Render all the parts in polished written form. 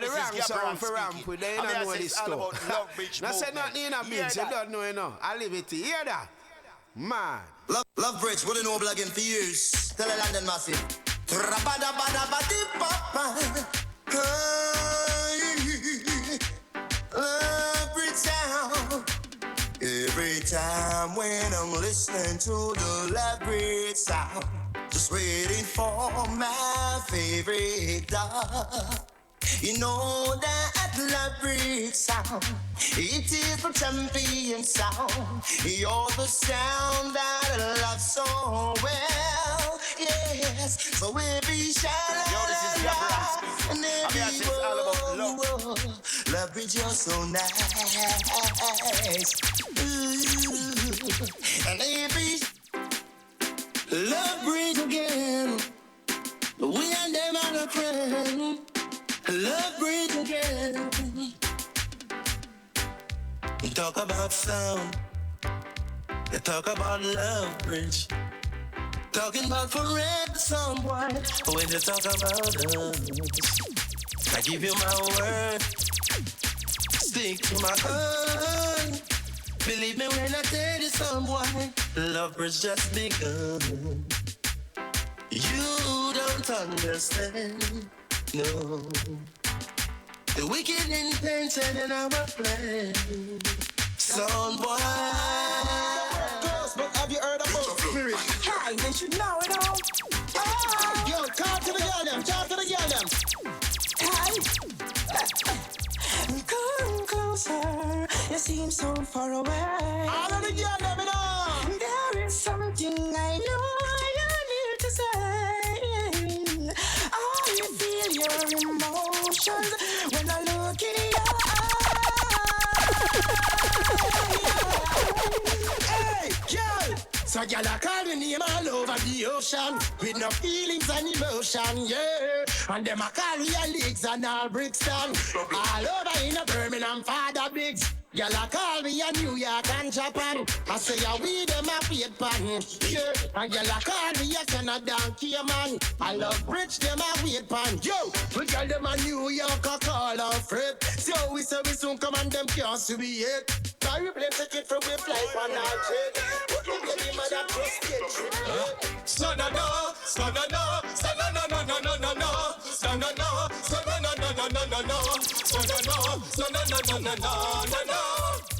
the wrong sound for ramp with. They don't know this stuff. Now say nothing in a bitch, you don't know, you know. I leave it to you, hear that? Man. Love Bridge, what an old again for years. Tell a London massive. Love Bridge sound. Every time when I'm listening to the Love Bridge sound, just waiting for my favorite dog. You know that Love Bridge sound, it is the champion sound. You're the sound that I love so well. Yes, so every shout and every word, Love Bridge, you're so nice. Ooh. And every Love Bridge again, we and them are a friend. Love Bridge again. You talk about sound, you talk about Love Bridge. Talking about forever, some boy. But when you talk about us, I give you my word. Stick to my heart. Believe me when I tell you, some boy, Love Bridge just begun. You don't understand. No, the wicked intention in our plan. Son boy, close, but have you heard about spirit? Hi, they should know it all. Oh. Yo, talk to the girl them, talk to the girl them. Hi. Come closer, you seem so far away. All of the girl them, you know. There is something I know you need to say. Your emotions when I look in your eyes. Hey, girl! So girl, I call your name all over the ocean with no feelings and emotion, yeah. And them I call your legs and all Brixton. All over in a Birmingham, Father Biggs. Girl, I call me a New York and Japan. I say, yeah, we them a paid pan. Yeah, and girl, I call me a Canada and Cayman. I love Bridge, them a wait pan. Yo, we call them a New York, I call our Fred. So we say we soon come and them can't see we yet. Now we play ticket from we fly on our jet. But we baby mother just get trip. Son of no, son of no, son of no, no, no, no, no. Son of no, son of no, no, no, no, no. Son of no, son of no, no, no, no, no.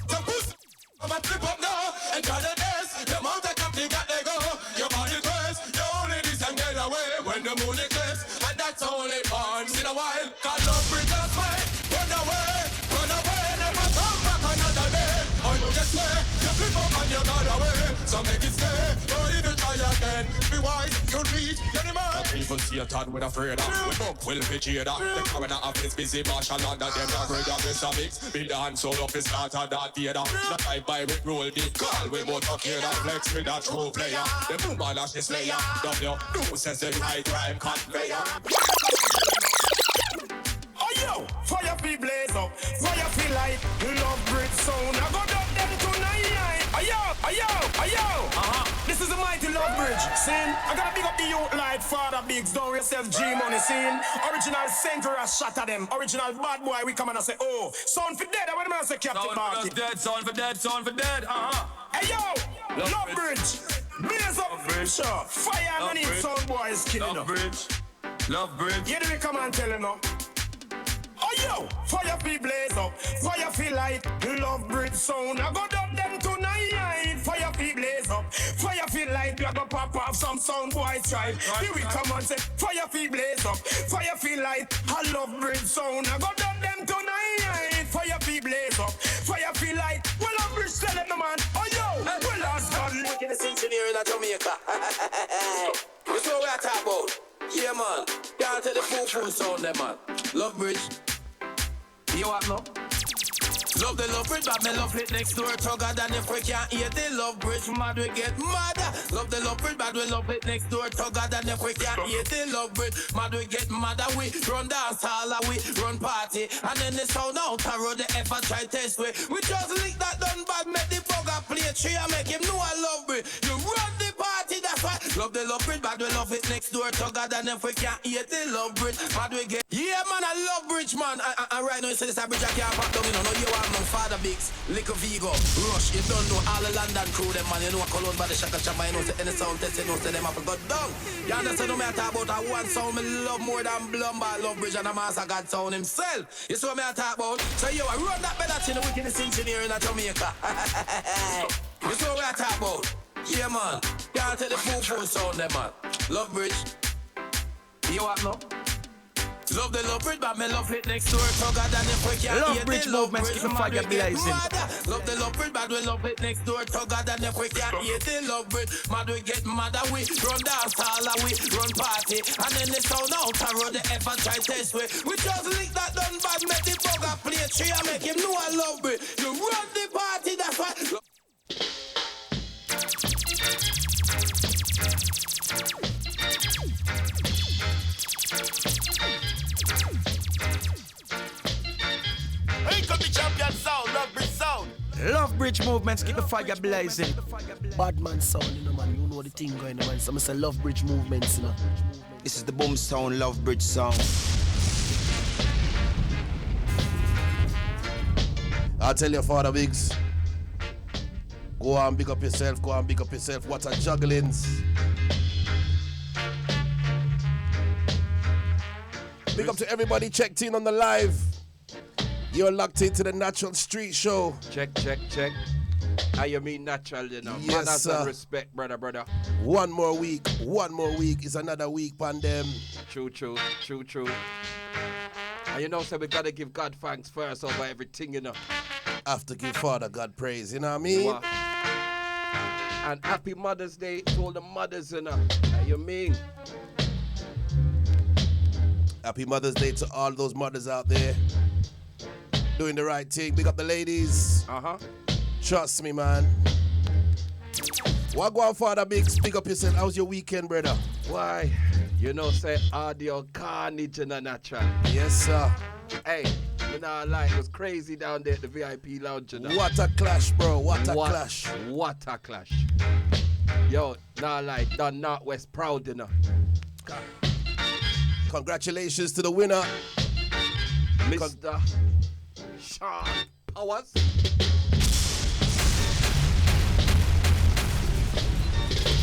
Some pussy, I'm a trip up now. And try the dance, the mountain company got they go. Your body craze, you only this and get away when the moon eclipse. And that's only once in a while. God love bring us way. Run away, never come back another day. Or you just say, you flip up and you got away. So make it stay, don't even try again. Be wise, you'll reach any man. People see a tad with afraid of. We both will be cheered up. The coroner office busy marshal under them. Not afraid of this mix. Be the hand sold up his starter that theater. The type by with roll the call. We both talk here that flex with a true player. The boom and lash is slayer. W, who says the high crime conveyor. Oh yo, fire feel blaze up. Fire feel like Love Bridge sound. I go down them tonight. Ayo. This is the mighty Love Bridge. Sin, I gotta big up the youth like Father Biggs. Don't yourself G-Money. Sin, original Saint-Vera shatter them. Original bad boy, we come and I say, oh, sound for dead. I want to say Captain Market. Sound for dead. Hey yo, Love Bridge. Blaze up, sure. Fire underneath sound boys killing up. Love Bridge. Yeah, do we come and tell you now? Oh yo, fire feel blaze up, fire feel light, Love Bridge sound. I go down them tonight. Fire feel blaze up, fire feel light. We a go pop off some sound boys try. Here we come and say, fire feel blaze up, fire feel light, I Love Bridge sound. I go down them tonight. Fire feel blaze up, fire feel light. Well, Love Bridge tell them, man. Oh yo, well, last God. Look at the engineer in Jamaica. You know what I talk about? Yeah, man. Down to the full sound, there, man. Love Bridge. You what now? Love the Love Bridge, but me love it next door. Tugger than if we can't hear the Love Bridge, mad we get mad. Love the Love Bridge, but we love it next door. Tugger than if we can't hear the Love Bridge, mad we get mad. We run dance hall, we run party, and then the sound out a road the ever try test we. We just lick that done bad, make the bugger play tree and make him know I love Bridge. You run the party, that that's why. Love the love bridge, but we love it next door to God. And if we can't eat the love bridge, but we get. Yeah, man, I love bridge, man. And right now, you say this bridge, I can't pop down, you know. No, you are no Father Bigs, Liquor Vigo, Rush. You don't know all the London crew, them, man. You know, Cologne by the Shaka Chama, you know, say any sound test, you know, say them have to go down. You understand, no matter about a one sound, me love more than Blumber, love bridge, and a master God sound himself. You see what me I talk about? So, yo, I run that better to the wickedest engineer in Jamaica. You see what I talk about? Yeah, man. Can't tell the full sound, them, man. Love bridge. You what, no? Love the love bridge, but me love it next door to God. And if we can't Love bridge movements, keep the fire blazing. Love the love bridge, but we love it next door to God. And if we can't eat the love bridge, mad we get mad and we run dance all we run party. And then the sound out and run the ever try test way. We just lick that done bad, make the bugger play tree and make him know I love bridge. You run the party, that's why. Champion sound, love bridge sound. Love bridge movements, keep the fire blazing. Bad man sound, you know, man. You know the thing going on, man. So I say love bridge movements, you know. This is the boom sound, love bridge sound. I'll tell you, Father Biggs. Go and big up yourself, go and big up yourself. What a jugglings. Big up to everybody checked in on the live. You're locked into the Natural Street Show. Check. How you mean natural, you know? Yes, Manners sir. and respect, brother. One more week is another week, pandem. True. And you know, so we gotta give God thanks first over everything, you know. Have to give Father God praise, you know what I mean? What? And happy Mother's Day to all the mothers, you know. How you mean? Happy Mother's Day to all those mothers out there. Doing the right thing. Big up the ladies. Trust me, man. What go on, Father Biggs? Big up yourself. How's your weekend, brother? Why? You know, say audio carnage in a natural. Yes, sir. Hey, you know, like, it was crazy down there at the VIP lounge. You know? What a clash, bro. What a clash. What a clash. Yo, now like, done Northwest proud, you know. Congratulations to the winner. Mr. Shaun Powers.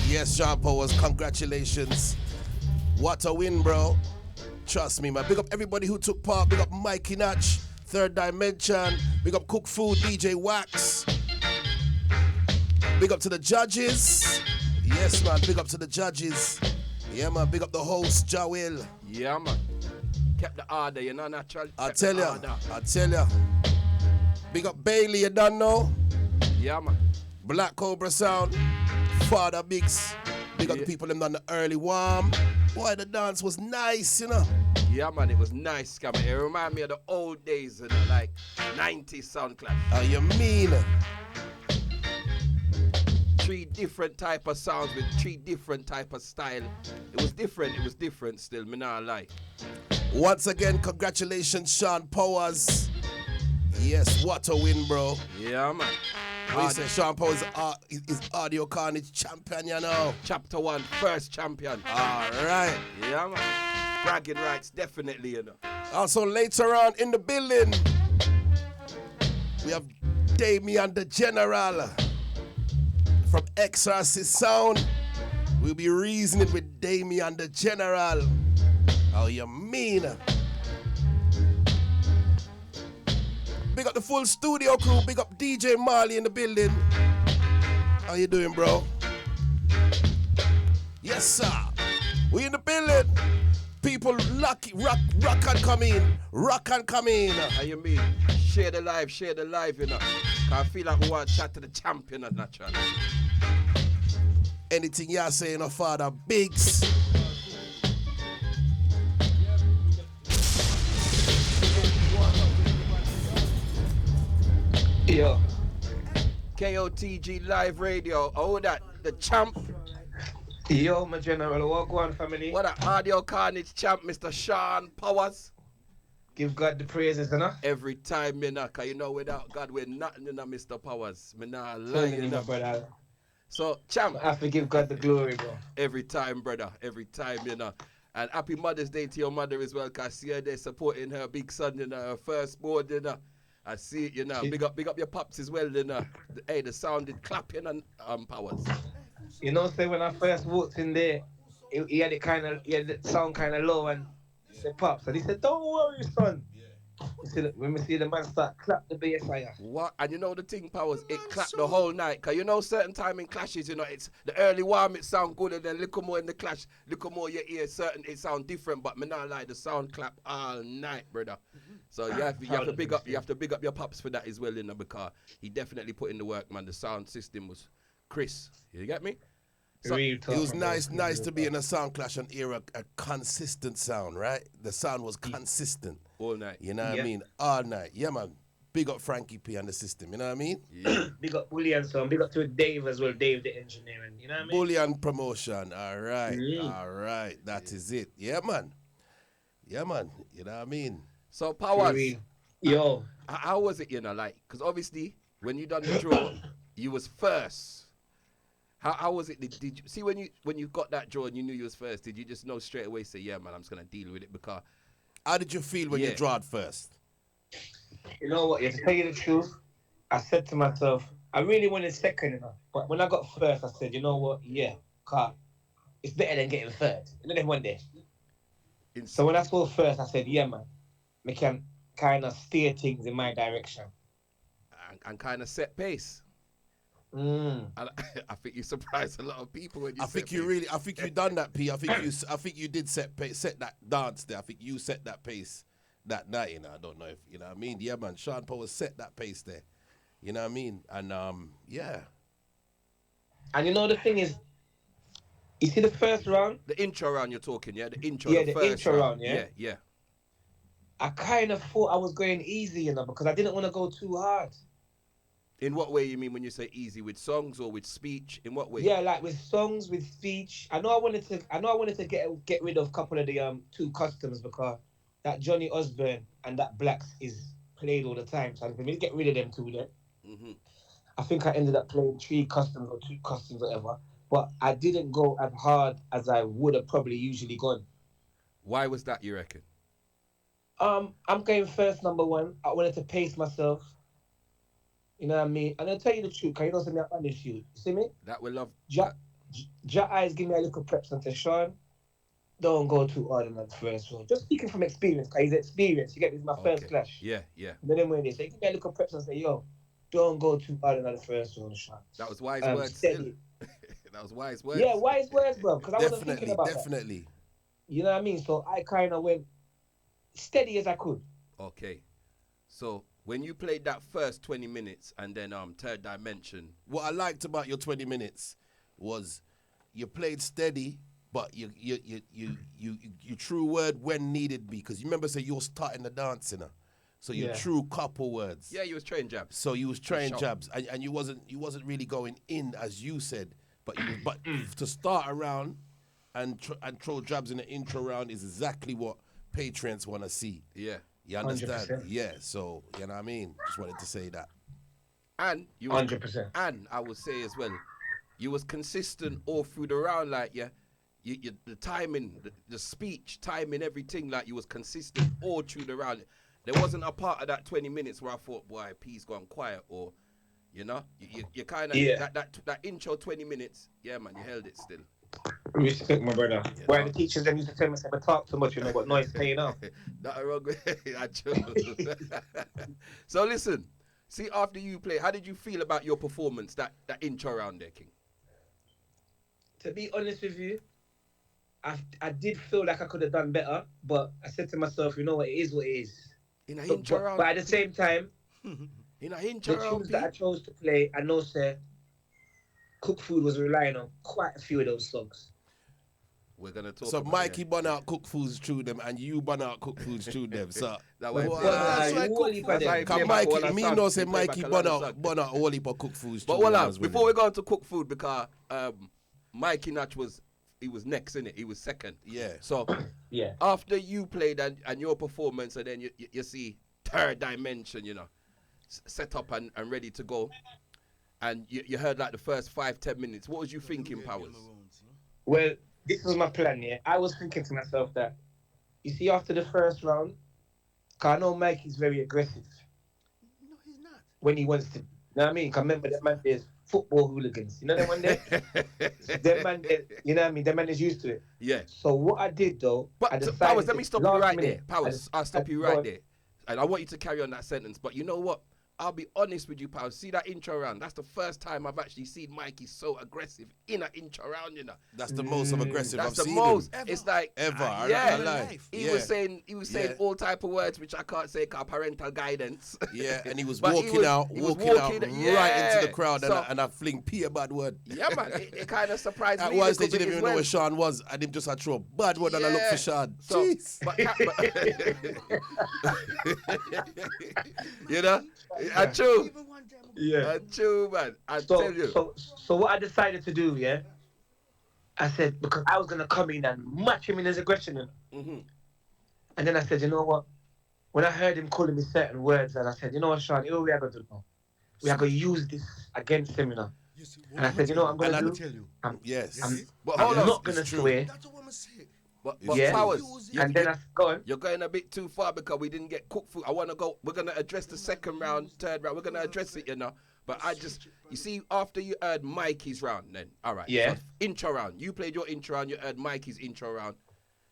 Yes, Shaun Powers, congratulations. What a win, bro. Trust me, man. Big up everybody who took part. Big up Mikey Natch, Third Dimension. Big up Cook Food, DJ Wax. Big up to the judges. Yes, man. Big up to the judges. Yeah, man. Big up the host, Jawil. Yeah, man. Kept the order, you know, natural. I tell ya. Big up Bailey, you don't know? Yeah, man. Black Cobra Sound. Father Biggs. Big up the people them done the early warm. Boy, the dance was nice, you know. Yeah, man, it was nice, come It remind me of the old days, you know, like 90s sound clash. How you mean? 3 different type of sounds with 3 different type of style. It was different still, me not lie. Once again, congratulations, Shaun Powers. Yes, what a win, bro. Yeah, man. We say Shaun Powers is Audio Carnage champion, you know. Chapter 1, first champion. All right. Yeah, man. Bragging rights, definitely, you know. Also, later on in the building, we have Damien the General from Exorcist Sound. We'll be reasoning with Damien the General. How you mean? Big up the full studio crew. Big up DJ Marley in the building. How you doing, bro? Yes, sir. We in the building. People lucky, rock and come in. Rock and come in. How you mean? Share the live, you know. Cause I feel like we want to chat to the champion of natural. Anything you're saying, no Father Biggs. Yo. KOTG Live Radio. Oh, that. The champ. Yo, my general. Walk on, family. What a Audio Carnage champ, Mr. Shaun Powers. Give God the praises, you know? Every time, you know, cause you know, without God, we're nothing, you know, Mr. Powers. Me not lying, you know. Brother. So, champ. I have to give God the glory, bro. Every time, brother. Every time, you know. And happy Mother's Day to your mother as well, because I see her there supporting her big son, you know, her firstborn, you know. I see it, you know. Big up your pops as well, you know. Hey, the sound did clapping on Powers. You know, say when I first walked in there, he had the sound kind of low, and he said, "Pops," and he said, "Don't worry, son." You see, when we see the man start clap the bass fire. What? And you know the thing, Powers, it clapped the whole night. Because you know certain time in clashes, you know, it's the early warm, it sound good, and then little more in the clash, little more your ear, certain it sound different, but me not like the sound clap all night, brother. So you have to big up your pops for that as well, you know, because he definitely put in the work, man. The sound system was Chris. You get me? So it was nice to be in a sound clash and hear a consistent sound, right? The sound was consistent. All night. You know what I mean? All night. Yeah, man. Big up Frankie P and the system, you know what I mean? Yeah. Big up Bullion, son. Big up to Dave as well, Dave the engineering, you know what I mean? Bullion promotion, all right. All right, that is it. Yeah, man. Yeah, man. You know what I mean? So, Powers. Yo. How was it, you know, like, because obviously, when you done the draw, you was first. How was it? Did you see when you got that draw and you knew you was first? Did you just know straight away? Say, yeah, man, I'm just gonna deal with it because. How did you feel when you drawed first? You know what? To tell you the truth, I said to myself, I really wanted second, you know. But when I got first, I said, you know what? Yeah, car, it's better than getting third. You know, one day. So when I saw first, I said, yeah, man, we can kind of steer things in my direction and kind of set pace. I think you surprised a lot of people when you. I think you done that, P. I think you did set that dance there. I think you set that pace that night. You know, I don't know if you know what I mean. Yeah, man, Shaun Powers set that pace there. You know what I mean? And yeah. And you know the thing is, you see the first round, the intro round you're talking, yeah, the intro, yeah, the first intro round, yeah. I kind of thought I was going easy, you know, because I didn't want to go too hard. In what way you mean when you say easy? With songs or with speech? In what way? Yeah, like with songs, with speech. I know I wanted to get rid of a couple of the two customs because that Johnny Osborne and that Blacks is played all the time. So for me to get rid of them two then. I think I ended up playing 3 customs or 2 customs, whatever. But I didn't go as hard as I would have probably usually gone. Why was that, you reckon? I'm going first, number one. I wanted to pace myself. You know what I mean? And I'll tell you the truth, because you don't see me up on this shoot. You see me? That we love. Ja eyes give me a little prep and say, Sean, don't go too hard on that first one. Just speaking from experience, because he's experienced. You get me? It's my first clash. Yeah. And then when they say, give me a little prep and say, yo, don't go too hard on that first one, Sean. That was wise words. Steady. That was wise words. Yeah, wise words, bro. Because I wasn't thinking about Definitely. That. You know what I mean? So I kind of went steady as I could. Okay. So when you played that first 20 minutes and then Third Dimension. What I liked about your 20 minutes was you played steady, but you true word when needed be. Because you remember, say you're starting the dance, you know? So you true couple words. Yeah, you was trained jabs. So you was trained jabs, and you wasn't really going in as you said, but to start around and throw jabs in the intro round is exactly what patrons want to see. Yeah. You understand? 100%. Yeah. So you know what I mean. Just wanted to say that. And you 100%. And I would say as well, you was consistent all through the round, like you the timing, the speech, timing, everything, like you was consistent all through the round. There wasn't a part of that 20 minutes where I thought, boy, P's gone quiet, or you know, you kind of that intro 20 minutes, yeah, man, you held it still. Respect, my brother. Yeah, Why the teachers then used to tell me, I talk too much, you know, but noise paying off. Nothing wrong with it. So listen, see, after you play, how did you feel about your performance, that intro round there, King? To be honest with you, I did feel like I could have done better, but I said to myself, you know what, it is what it is. In a intro round. But at the same time, in a intro the round, tunes that I chose to play, I know, sir, Cook Food was relying on quite a few of those songs. We're gonna talk. So Mikey bun out Cook Foods through them, and you bun out Cook Foods through them. So that way. Mikey, me know say Mikey bun out all heap of Cook Foods. But hold on, before we go on to Cook Food, because Mikey Natch was next, innit? He was second. Yeah. So after you played and your performance, and then you see Third Dimension, you know, set up and ready to go. and you heard like the first 5-10 minutes. What was you thinking, Powers? Well, this was my plan, yeah. I was thinking to myself that, you see, after the first round, because I know Mikey's very aggressive. No, he's not. When he wants to. You know what I mean? 'Cause remember, that man there's football hooligans. You know that one there? That man there, you know what I mean? That man is used to it. Yeah. So what I did, though, I But decided Powers, let me stop you last right minute, there. Powers, I'll stop you go right on. there. And I want you to carry on that sentence. But you know what? I'll be honest with you, Powers. See that intro round? That's the first time I've actually seen Mikey so aggressive in an intro round, you know. That's the most of aggressive That's I've the seen most. him. It's like Ever. I yeah. don't lie. He Yeah. was saying Yeah. all type of words which I can't say called parental guidance. Yeah, and he was But walking out he was right into yeah. the crowd, So- and I fling P a bad word. Yeah, man. It kind of surprised At me. one a stage, little you didn't bit even as know well. where Sean was, and him just had throw a bad word, and I look for Sean. So, Jeez. you know, I true. Yeah. I true, man. I tell you. So what I decided to do, yeah, I said, because I was going to come in and match him in his aggression. Mm-hmm. And then I said, you know what? When I heard him calling me certain words, and I said, you know what, Sean, what we are going to do now? We are going to use this against him, you know. And I said, you know what I'm going to do? Yes. But I'm hold on. not going to it's true. swear. But Yeah. Powers, And then I go on. you're going a bit too far because we didn't get cooked food. I want to go. We're going to address the second round, third round. We're going to address it, you know. But you see, after you heard Mikey's round, then, all right. Yeah. So intro round. You played your intro round. You heard Mikey's intro round.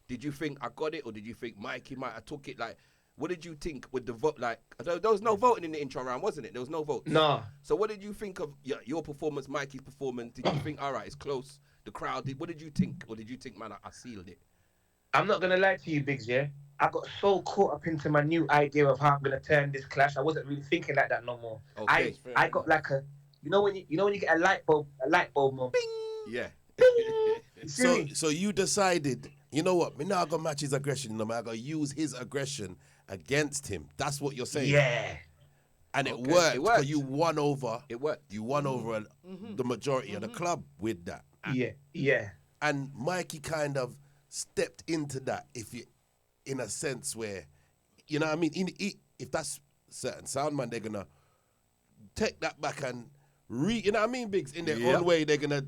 Did you think I got it, or did you think Mikey might have took it? Like, what did you think with the vote? Like, there was no voting in the intro round, wasn't it? There was no vote. No. So what did you think of your performance, Mikey's performance? Did you think, all right, it's close? The crowd did. What did you think? Or did you think, man, I sealed it? I'm not going to lie to you, Biggs, yeah? I got so caught up into my new idea of how I'm going to turn this clash. I wasn't really thinking like that no more. Okay. I got like a, you know when you get a light bulb moment. Yeah. So you decided, you know what? Me now gonna match his aggression. No, I'm gonna use his aggression against him. That's what you're saying. Yeah. And Okay, it worked. it worked. 'Cause you won over. It worked. You won over the majority of the club with that. Yeah. And Mikey kind of stepped into that, if you, in a sense where, you know what I mean? If that's certain sound man, they're gonna take that back and you know what I mean, Biggs? In their own way, they're gonna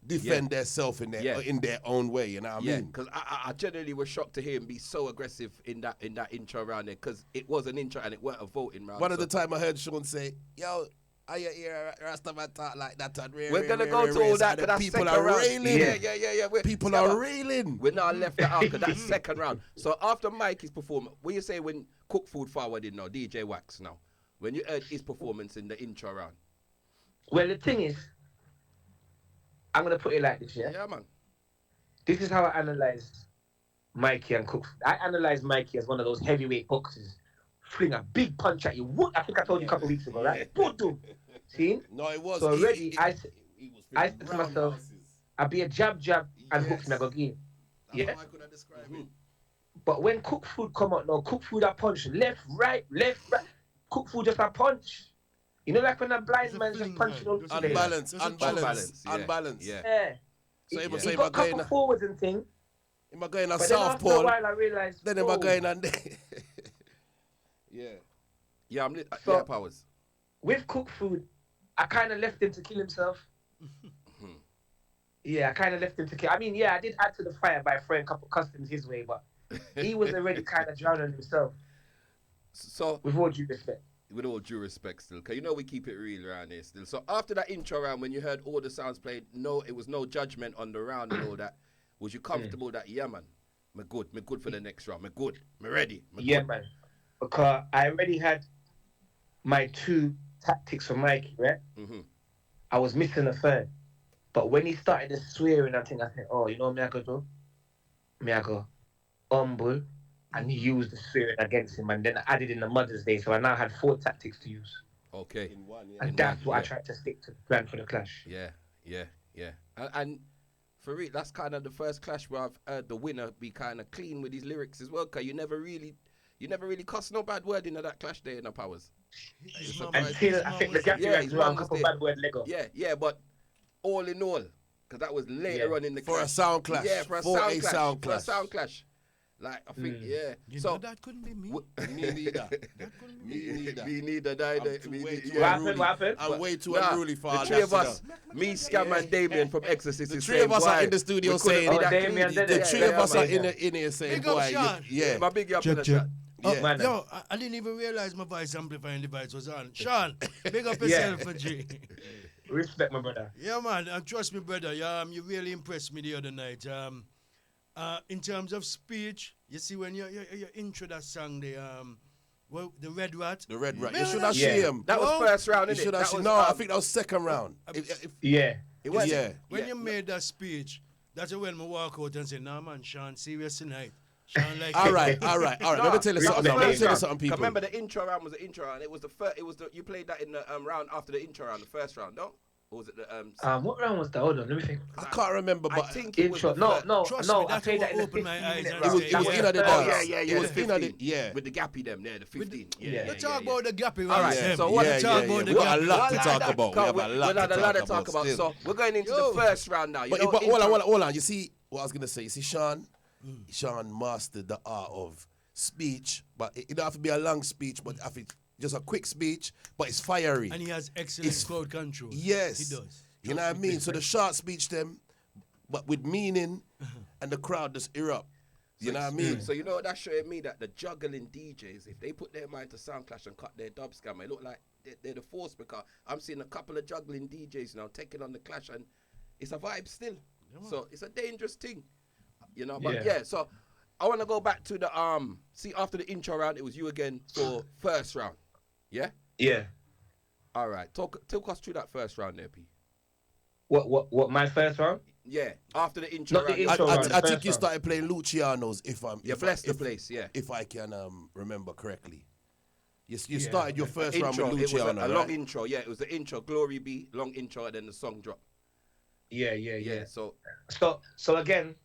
defend themselves in their own way. You know what I mean? Because I generally was shocked to hear him be so aggressive in that intro round there, because it was an intro and it weren't a voting round. One of the time I heard Sean say, "Yo, I hear Rastaman talk like that." We're gonna go to all that, because that's people second are round. railing. Yeah. People are railing. We're not left that out because that's second round. So after Mikey's performance, what you say when Cook Food forwarded now, DJ Wax now, when you heard his performance in the intro round? Well, the thing is, I'm going to put it like this, yeah? Yeah, man. This is how I analyze Mikey and Cook. I analyze Mikey as one of those heavyweight boxers. Fling a big punch at you. What? I think I told you a couple of weeks ago, right? Boom. See? No, it was. So already, I said to brown myself, houses. I'll be a jab, and hook me, I go game. That's Yeah? how I could have described it. But when Cook Food come out now, Cook Food a punch left, right. Cook Food just a punch. You know, like when a blind man's just punching all the Unbalanced. Yeah. Yeah. So He say got a couple forwards and thing. Am I going a But then after a southpaw? while, I realized. Then am I going and Yeah, I'm lit. So- Yeah, Powers. With Cook Food, I kind of left him to kill himself. Yeah, I kind of left him to kill. I mean, yeah, I did add to the fire by throwing a couple customs his way, but he was already kind of drowning himself. So, With all due respect. with all due respect still, because you know we keep it real around here still. So after that intro round, when you heard all the sounds played, it was no judgment on the round and all that. Was you comfortable that, yeah, man, me good for the next round, me good, me ready, me Yeah, good. man. Because I already had my two tactics for Mikey, right? Mm-hmm. I was missing a third. But when he started to swearing, I think I said, oh, you know what me I could do? Me I go humble and use the swearing against him. And then I added in the Mother's Day. So I now had 4 tactics to use. Okay. And that's what I tried to stick to the plan for the clash. Yeah. And for it, that's kind of the first clash where I've heard the winner be kind of clean with his lyrics as well, because you never really cussed no bad word into that clash there in the Powers. Until I think the gap his around mum a was couple there. bad word Lego. Yeah, but all in all, because that was later on in the For clash. a sound clash. Yeah, for a For sound a clash. sound For a clash. sound clash. Like I think, yeah. You So know, that couldn't be me. Me neither. That couldn't be Me neither. me neither. Neither. I'm Me way neither. too Yeah. unruly. What happened? I'm way too Nah, unruly for the all three of that us, stuff. me, Scam, and Damien from Exorcist. The is three of saying, us are "Boy, in the studio we couldn't saying, be Oh, that Damien greedy." did it. the three of us are man. in here saying, Big up, boy, Sean. yeah. My big up Check, in the check. chat. Yeah. Man. Yo, I didn't even realize my voice amplifying device was on. Sean, big up yourself, for G. Respect, my brother. Yeah, man, and trust me, brother. You really impressed me the other night. In terms of speech, you see when you intro that song, the Red Rat. The Red Rat. Man, You should have yeah. seen him. That was first round, You innit? should have That seen. was, No, I think that was second round. Yeah. it was. Yeah. When you made that speech, that's when I walk out and say, nah, man, Sean, serious tonight. Sean, like, All right. Let me tell you something. Let me tell you something, people. Remember the intro round was the intro round. It was the first. It was the you played that in the round after the intro round, the first round, no? Or was it the What round was that? Hold on, let me think. I can't remember, I but think it was Intro. the No, first- no, Trust no. me, I that's played what that in the opened my 15-minute eyes and round. say, it was yeah. in the Oh dance. yeah. It was the in the 15. yeah. With the gappy them there, the 15. Let's talk about the gappy All right, right? so what Let's talk about the We got a gappy. lot to talk about. We have a We'll lot have a lot to to talk about. still. So we're going into Yo. the first round now. You But know, hold on. You see what I was gonna say? You see, Sean mastered the art of speech, but it don't have to be a long speech, but I think just a quick speech, but it's fiery. And he has excellent crowd control. Yes, He does. You know what I mean? So the short speech them, but with meaning, and the crowd just erupt. You know what I mean? So you know what that's showing me, that the juggling DJs, if they put their mind to sound clash and cut their dub scammer, it look like they're the force, because I'm seeing a couple of juggling DJs now taking on the clash, and it's a vibe still. So it's a dangerous thing, you know. But yeah, so I want to go back to the see, after the intro round, it was you again for first round. Yeah. Yeah. All right. Talk us through that first round there, P. What? My first round? Yeah. After the intro Not the round. intro round. I the think first you round. started playing Luciano's, You blessed the place, yeah. If I can remember correctly. You started your first round Intro, with it was Luciano, a right? long intro. Yeah, it was the intro, Glory Be, long intro, and then the song drop. Yeah. Yeah. So So again,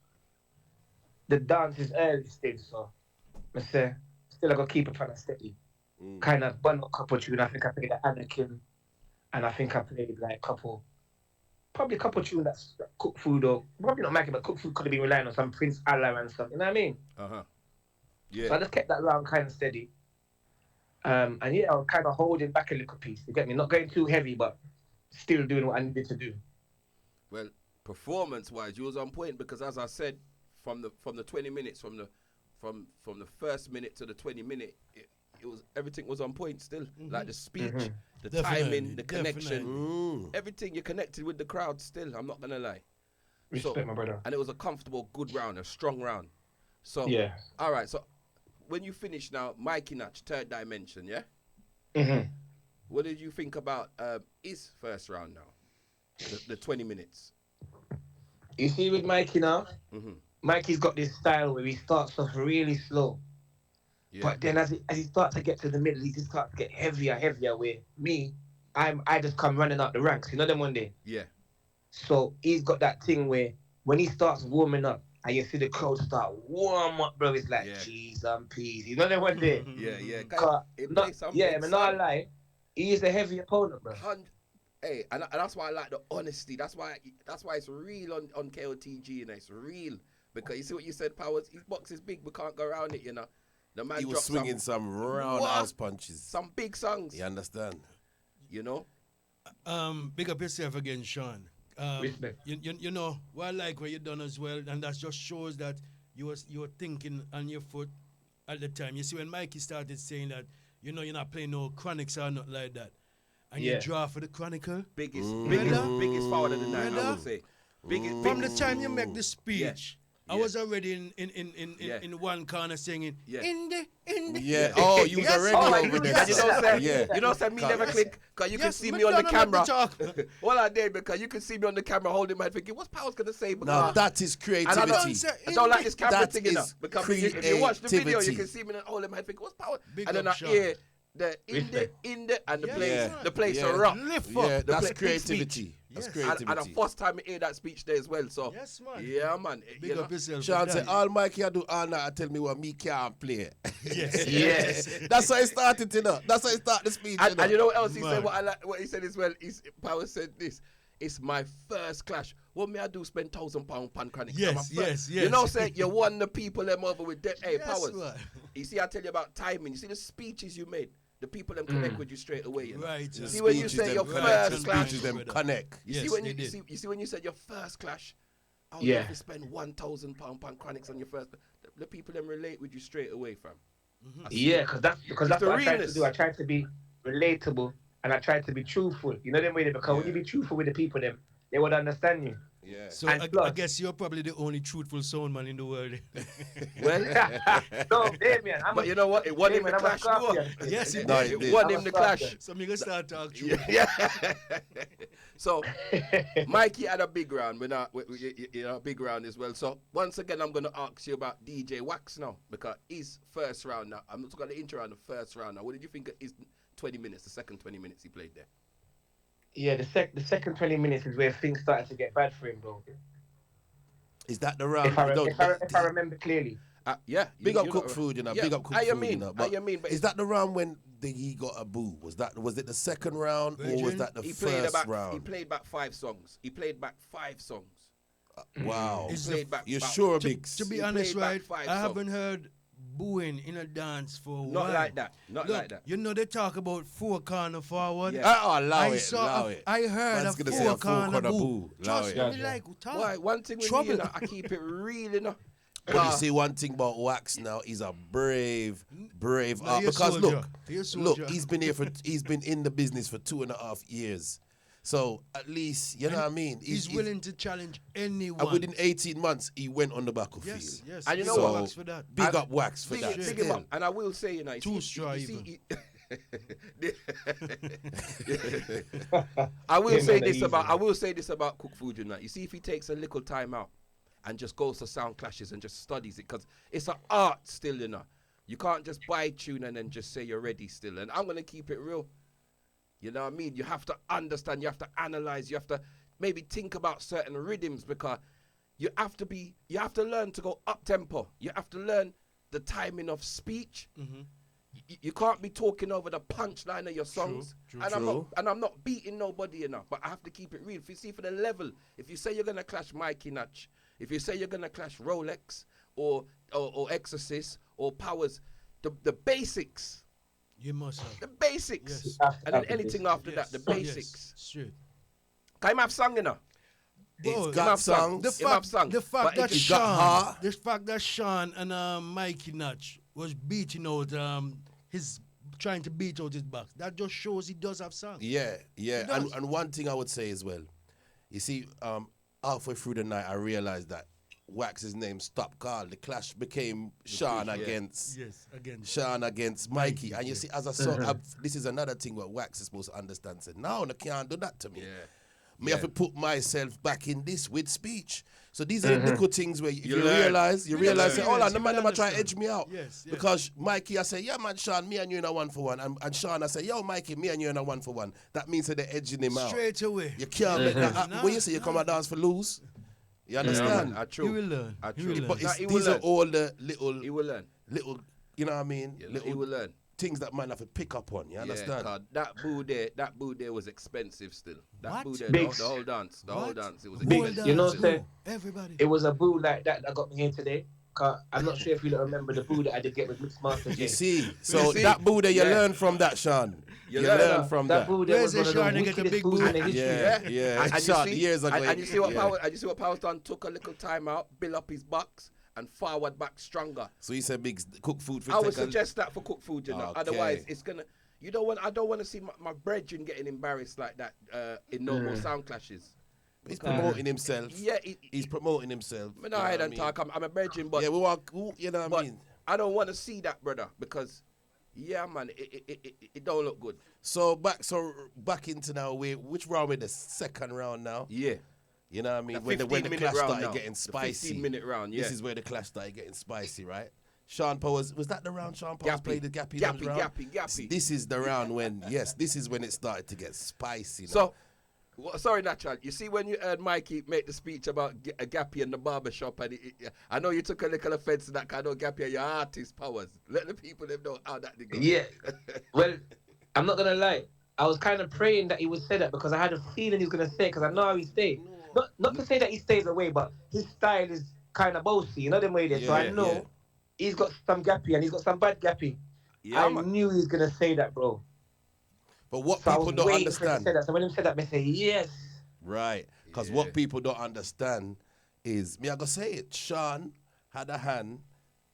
the dance is early stage, so I say still I gotta keep it kind of steady. Kind of bun up a couple tune. I think I played the Anakin, and I think I played like probably a couple tune that's cook food, or probably not Mackie, but cook food could have been relying on some Prince Allah and stuff. You know what I mean? yeah. So I just kept that round kind of steady. And yeah, I was kind of holding back a little piece. You get me? Not going too heavy, but still doing what I needed to do. Well, performance-wise, you was on point, because as I said, from the 20 minutes, from the first minute to the 20 minute, it was, everything was on point still. Like the speech, the timing, the connection, everything. You connected with the crowd still. I'm not gonna lie. Respect, my brother. And it was a comfortable, good round, a strong round. So Yeah. All right. So when you finish now, Mikey Natch, Third Dimension, yeah. What did you think about his first round now? The 20 minutes. You see with Mikey now, Mikey's got this style where he starts off really slow. Yeah. But then as he starts to get to the middle, he just starts to get heavier. Where me, I just come running out the ranks. You know them one day? Yeah. So he's got that thing where when he starts warming up and you see the crowd start warm up, bro, it's like cheese and peas. You know them one day? Yeah. Man, not lie. He is a heavy opponent, bro. Hey, and that's why I like the honesty. That's why it's real on KOTG, and it's real, because you see what you said, Powers. His box is big. We can't go around it, you know. The man He was dropped swinging some roundhouse punches. some big songs. You understand? You know. Big up yourself again, Sean. Respect. You know what I like what you done as well, and that just shows that you were thinking on your foot at the time. You see when Mikey started saying that, you know, you're not playing no chronics or nothing like that, and you draw for the chronicle. Biggest forward of the night, I would say. From the time you make the speech, I was already in one corner singing in the. Yeah. Oh, you was already over there. You know, say me never click, because you can see me on the camera. Well, I did, because you can see me on the camera holding my head thinking, what's Powers gonna say? Now that is creativity. I don't like this camera That thing, you know, is because if you watch the video, you creativity. can see me holding my head thinking, what's Powers? Big And then up, I Sean. hear the in the and the place are rock. Yeah, that's creativity. That's creativity. And the first time I hear that speech there as well. So Yes, man. yeah, man. Big up yourself. Sean for said, that. all Mikey I do all night, I tell me what me can't play. Yes. That's how it started, you know. That's how it started the speech, And you know what else he Man. said? What he said as well. Power said this. it's my first clash. What may I do? Spend £1,000 pan chronic. Yes, yes, yes. You know, say you won the people them over with them. Hey, Yes, Powers. man. You see, I tell you about timing. You see the speeches you made. The people them connect with you straight away. You know? Right. You yeah. see when you Speeches say them your connect, first the clash. speeches them brother. connect. You Yes, see when they you did. see, you see when you said your first clash. Oh, Yeah. you have to spend £1,000 pan chronics on your first. The people them relate with you straight away, fam. I see Yeah, it. because It's that's the what I try to realness. do. I try to be relatable and I try to be truthful. You know them way because when Yeah. you be truthful with the people, them they would understand you. Yeah. So And I plus- guess you're probably the only truthful sound man in the world. Well, No, Damien, but you know what? It won him the Damien, I'm a clash, scorpion. though. Yes, it No, did. it did. Won I'm him a the scorpion. clash. So me gonna start talk true. Yeah. So, Mikey had a big round. You know, a big round as well. So, once again, I'm going to ask you about DJ Wax now because his first round now. I'm not talking about the intro round, the first round now. What did you think of his 20 minutes, the second 20 minutes he played there? Yeah, the second 20 minutes is where things started to get bad for him, bro. Is that the round? If I No, remember clearly. Yeah. big up you cook know- food, you know. Yeah, Big up cook I food, mean, you know. I mean, but is that the round when he got a boo? Was it the second round or was Virgin? that the he played first about round? he played back 5 songs. He played back 5 songs. Wow. Is He played back. You're about- sure, To, Biggs? to be He honest, played back right, 5 I songs. haven't heard booing in a dance for a Not while. like that. Not Look, like that. you know they talk about 4 corner forward. Yeah. Allow it. I heard Man's a gonna say 4 a corner four-corner boo. boo. Allow Trust it. me, like talk. Why? One thing with Trouble. me, you know, I keep it real, you know. But you see, one thing about Wax now, he's a brave No, he a because soldier. He a soldier. look, he's been in the business for 2.5 years. So at least, you know what I mean? He's willing to challenge anyone. And within 18 months, he went on the backfield. Yes, yes. And you big know up what? Wax for that. Big up Wax for Big, that. big still. him up. And I will say, you know, Too straw I will Yeah, say man, this easy, about man. I will say this about Cook Food, you know. You see, if he takes a little time out and just goes to sound clashes and just studies it, because it's an art still, you know. You can't just buy tune and then just say you're ready still. And I'm gonna keep it real. You know what I mean? You have to understand, you have to analyze, you have to maybe think about certain rhythms because you have to learn to go up tempo. You have to learn the timing of speech. You can't be talking over the punchline of your songs. I'm not beating nobody, you know, but I have to keep it real. If you see for the level, if you say you're gonna clash Mikey Natch, if you say you're gonna clash Rolex or Exorcist or Powers, the basics. You must have. The basics. Yes. And then anything after Yes, that, the basics. Yes, straight. Can him have song, you know? He's Bro, got songs. The Him have fact, song. the fact But that he's got Sean, heart. the fact that Sean and Mikey Natch was beating out his trying to beat out his box. That just shows he does have songs. Yeah, yeah. He does. And one thing I would say as well, you see, halfway through the night, I realized that Wax's name stopped called. The clash became Sean against Yes, again. Sean against Mikey. And you see, as I saw, this is another thing what Wax is supposed to understand. Said, no, they can't do that to me. Me have to put myself back in this with speech. So these are the little things where you realize, say, hold on, the man never try to edge me out. Yes, yes. Because Mikey, I say, yeah, man, Sean, me and you in a 1-for-1. And Sean, I say, yo, Mikey, me and you in a 1-for-1. That means that they're edging him out. Straight away. You can't let that happen. Nah, When you say you come and dance for lose, you understand? True. You will learn. I You true. will learn. But Nah, it's, he will these are learn. all the little, He will learn. you know what I mean? Yeah, Little he will learn. things that man have to pick up on. You understand? Yeah, that boo there was expensive still. That What? boo there, Biggs. the whole dance, What? it was Big- expensive. You know, dance, say everybody. it was a boo like that that got me here today. 'Cause I'm not sure if you don't remember the boo that I did get with Mixmaster You J. see? So see? that Buddha, you Yeah. learn from that, Sean. You learn learn from that. boo there Where's was the one of Sean the to get a wickedest big boos boo? in the history. Yeah. And you Sean, see, years ago. and you see what yeah. Power, and you see what Power's done. Took a little time out, build up his box, and forward back stronger. So you said big cook food for I would take a- suggest that for Cook Food, you know. Okay. Otherwise, it's gonna. I don't want to see my brethren getting embarrassed like that in no more sound clashes. He's promoting himself. Yeah, He's promoting himself. I know I don't talk. I'm a brethren, but Yeah, we want, you know what I but mean? I don't want to see that, brother, because yeah, man, it don't look good. So back into now, which round with the second round now? Yeah. You know what I mean? The When the 15-minute clash round started now. getting The spicy. 15-minute round, yeah. This is where the clash started getting spicy, right? Sean Powers, was that the round Sean Powers Gappy. played the Gappy? Gappy, round? Gappy. This is the round when, yes, this is when it started to get spicy. Now. So, sorry, Natural. You see, when you heard Mikey make the speech about Gappy and the barber shop, and I know you took a little offense to that kind of Gappy and your artist Powers. Let the people them know how that did go. Yeah. Well, I'm not gonna lie. I was kind of praying that he would say that because I had a feeling he was gonna say because I know how he stays. Not to say that he stays away, but his style is kind of bossy. You know them way there. So I know he's got some gappy and he's got some bad gappy. Yeah, I man. knew he was gonna say that, bro. But what So I people was don't waiting for him to understand, say that. So when he said that, I say yes. right? Because what people don't understand is, me I go say it, Sean had a hand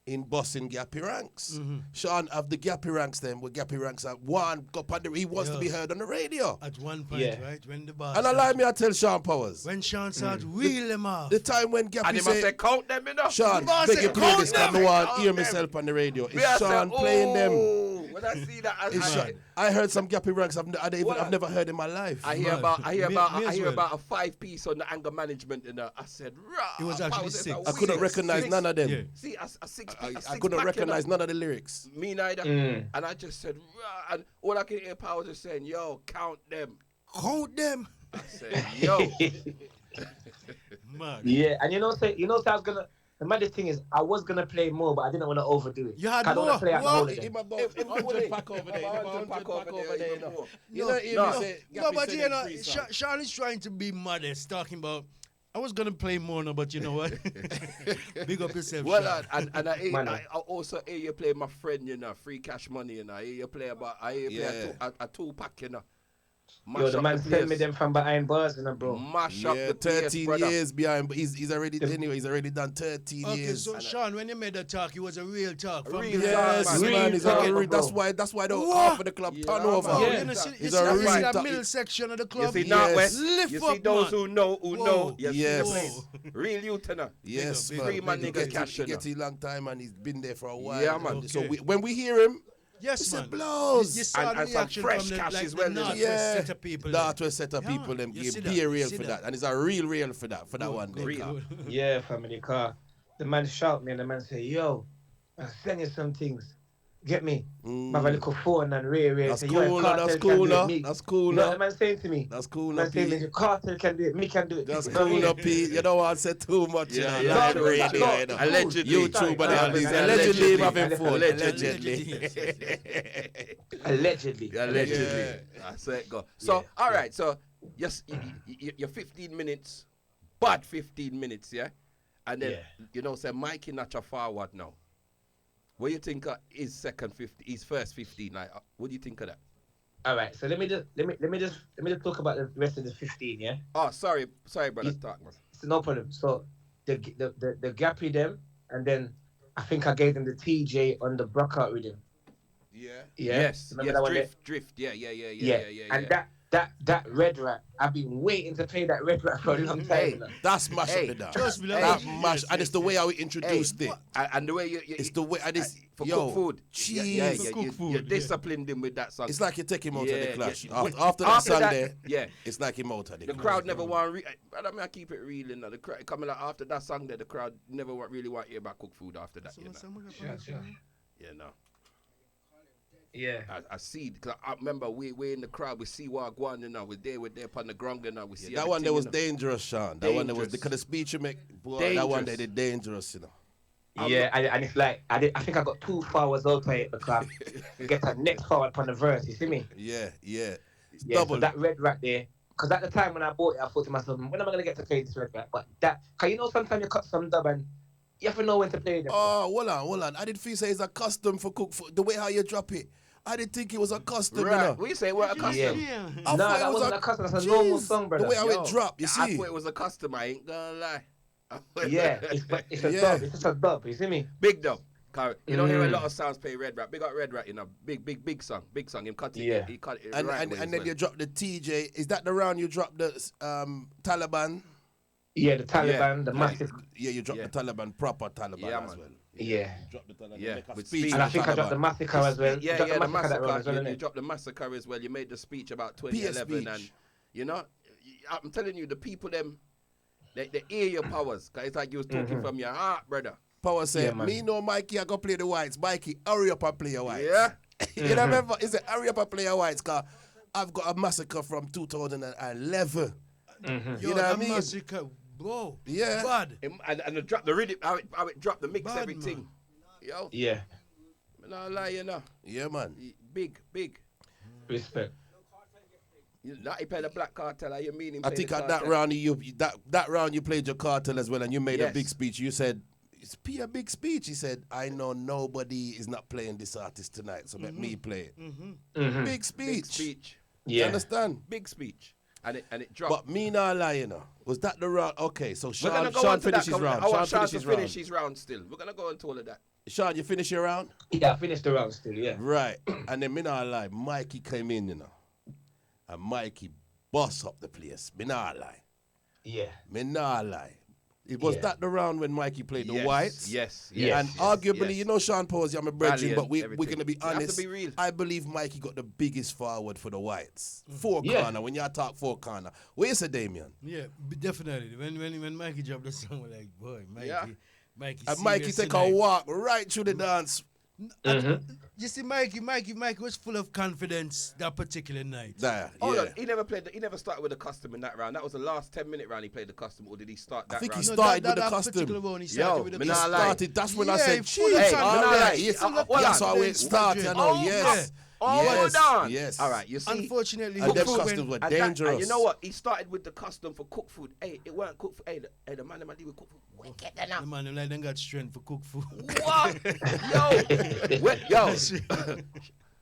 in bossing Gappy ranks. Sean have the Gappy ranks then, where Gappy ranks are one, he wants to be heard on the radio. At one point, right? When the boss. And allow me to tell Sean Powers. When Sean started wheel them off. The time when And Gappy he must say, count them enough. Sean, beg you play this, because I want to hear myself on the radio. Is Sean playing them? When I see that, I heard some Gappy ranks I've never heard in my life. I hear about a 5-piece on the anger management, and I said, rah. It was actually 6. I couldn't recognize none of them. Yeah. See, a 6-piece. I couldn't recognize none of the lyrics. Me neither. And I just said, rah. And all I can hear Powers just saying, yo, count them. Count them. I said, yo. Man. Yeah, and so I was gonna. The maddest thing is, I was gonna play more, but I didn't want to overdo it. You had I don't more? wanna play out the What? whole of them. 100 pack over there. 100 pack over there. No, but you know, Sean is trying to be modest, talking about, I was going to play more now, but you know what? Big up yourself, Well, Sean. I also hear you play my friend, Free Cash Money, I hear you play a 2-pack, Yo, the man sent me them from behind bars, bro. Mash up the 13 place, years behind, but he's already done 13 Okay, years. so Sean, when you made that talk, it was a real talk. From Real the talk, Yes, man. man, Real talk, that's why the half of the club turn over. Oh, Yeah. you see He's that a real that talk. middle section of the You club? see now, Yes. Lift you up, see those man. who know, Whoa. You see Yes. the place. Real youth, Yes, Big man. up, Free man big up, nigga big cash, He gets a long time and he's been there for a while. Yeah, man. So Okay. when we hear him, Yes, it's a man. blows. You saw the And some reaction fresh from cash the, as the well, Northwest yeah, set of people. that was set of Yeah, people. man. Them You give see be that, real you see for that. that, and it's a real for that Good, one. good, Car. good. Yeah, family car. The man shout me and the man say, yo, I'll send you some things. Get me? Have a little phone and Ray. That's Say, cool, yo, that's Cartel cool, can do it, no. me. That's cool, You know no. what the man saying to me? That's cool, Man no, saying, P. the Cartel can do it, me can do it. That's You know what I cool, mean? no, P. You don't want to say too much, you know. Yeah, Like no, radio, no, you know. Allegedly. YouTube, but Sorry, allegedly, sorry, having phone. Allegedly. Allegedly. Allegedly. That's it, go. So, all right, so yes, you're 15 minutes, bad 15 minutes, yeah? And then, say Mikey Nacha forward now. What do you think of his first 15? Like, what do you think of that? All right, so let me just talk about the rest of the 15, yeah? Oh, sorry, brother. Talk, man. No problem. So the gappy them, and then I think I gave them the TJ on the Brockout rhythm. Yeah. Yeah. Yes, Remember that one there? drift. Yeah. And that red rat, I've been waiting to play that red rat for a long time. you know. That's mash up the dance. Trust me, That yes, mash, yes, and it's the way how we introduced it. And the way you It's the way, and it's, for yo, cook food. jeez. For cook you food, disciplined him with that song. It's like you take him out of the clash. yeah. After that song there, yeah. it's like him out of the The clash. crowd never want. I keep it real. The crowd coming like after that song there, the crowd never really want to hear about cook food after that. Sure. Yeah, no. Yeah. I see, because I remember we're in the crowd, we see Wagwan, we're there upon the ground, we see That one there everything, was dangerous, Sean. That one there was, Dangerous. because the speech you make, boy, Dangerous. that one there did dangerous, you know. Yeah, and it's like I think I got 2 forwards out of it because I get that next forward upon the verse. You see me? Yeah. It's Yeah. double. So that red rat there, because at the time when I bought it, I thought to myself, when am I gonna get to play this red rat? But that, cause sometimes you cut some dub and you have to know when to play them. Oh, hold on. I didn't feel say it's a custom for cook food. The way how you drop it, I didn't think it was a custom, Right. you know. What you say? What a custom? Yeah. I No, thought it that was wasn't a custom. That's a normal song, brother. The way how Yo, it dropped, you I see. thought it was a custom, I ain't gonna lie. Yeah, it's a Yeah. dub. It's just a dub. You see me? Big though. You don't hear a lot of sounds play Red Rat. Big up Red Rat, big song. Big song. Him cut it. Yeah. He cut it And, right and, way and as then well. you drop the TJ. Is that the round you drop the Taliban? Yeah, the Taliban, the massive. Yeah, you drop Yeah. the Taliban, proper Taliban Yeah, as man. well. Yeah. Drop the Taliban. Yeah, make a with speech speech. to And I the think I dropped the Taliban. massacre as well. Yeah, You dropped the massacre that round as well, massacre. innit? You dropped the massacre as well. You made the speech about Peer 2011, speech. and you know, I'm telling you, the people them, they hear your powers. Cause it's like you was talking from your heart, brother. Power say, Yeah, man. me know Mikey, I go play the whites. Mikey, hurry up and play your whites. Yeah. You know, remember, he said, hurry up and play your whites, because I've got a massacre from 2011. Yo, You know what I that mean? massacre, bro. Yeah. Bad. And the drop, the rhythm, how it dropped, the mix, Bad, everything. man. Yo, Yeah. no lie, you know, Yeah, man. big. Respect. He played the Black Cartel. Are you meaning? I think at that round that round you played your cartel as well, and you made a big speech. You said, "It's a big speech." He said, "I know nobody is not playing this artist tonight, so let me play it." Big speech. Big speech. You understand? Big speech. And it dropped. But me not lying, you know. Was that the round? Okay, so Sean finished his round. I want Sean to finish his round still. We're gonna go into all of that. Sean, you finish your round? Yeah, I finished the round still, yeah. Right. And then me not lie, Mikey came in, you know. And Mikey boss up the place. Me not lie. Yeah. Me not lie. It was that the round when Mikey played the Whites? Yes. And arguably, you know Sean Powers, I'm a brethren, but we're everything. going to be honest. Have to be real. I believe Mikey got the biggest forward for the Whites. Four corner, when y'all talk four corner. Where is it, Damien? Yeah, definitely. When Mikey dropped the song, we're like, boy, Mikey. And Mikey take a walk right through the dance. You see, Mikey was full of confidence that particular night. Hold on, he never started with a custom in that round. That was the last 10-minute round he played the custom, or did he start that round? I think he started with the custom. Round, he started with the custom. Started, that's when I said, Hey, that's how it started, you know, yes. Yes. All right, you see. Unfortunately, and them customs were dangerous. And you know what? He started with the custom for cook food. Hey, it weren't cook food. Hey, the man deal with cook food. Wicked enough. The man like them got strength for cook food. What? Yo.